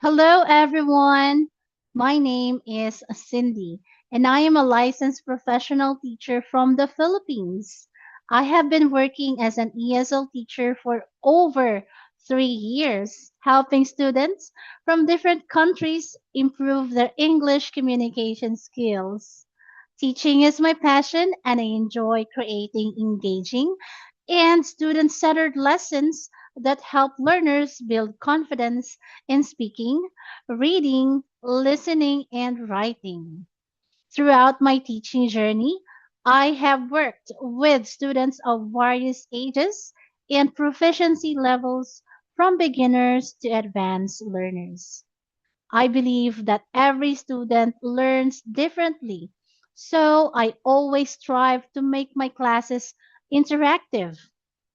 Hello, everyone. My name is Cindy, and I am a licensed professional teacher from the Philippines. I have been working as an ESL teacher for over 3 years, helping students from different countries improve their English communication skills. Teaching is my passion, and I enjoy creating engaging and student centered lessons that help learners build confidence in speaking, reading, listening, and writing. Throughout my teaching journey, I have worked with students of various ages and proficiency levels from beginners to advanced learners. I believe that every student learns differently, so I always strive to make my classes interactive,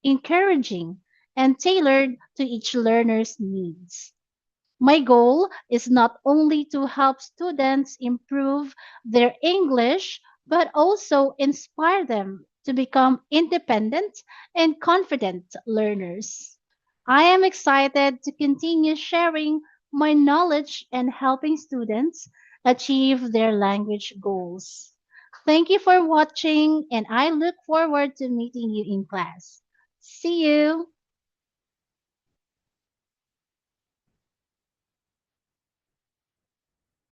encouraging, and tailored to each learner's needs. My goal is not only to help students improve their English, but also inspire them to become independent and confident learners. I am excited to continue sharing my knowledge and helping students achieve their language goals. Thank you for watching, and I look forward to meeting you in class. See you.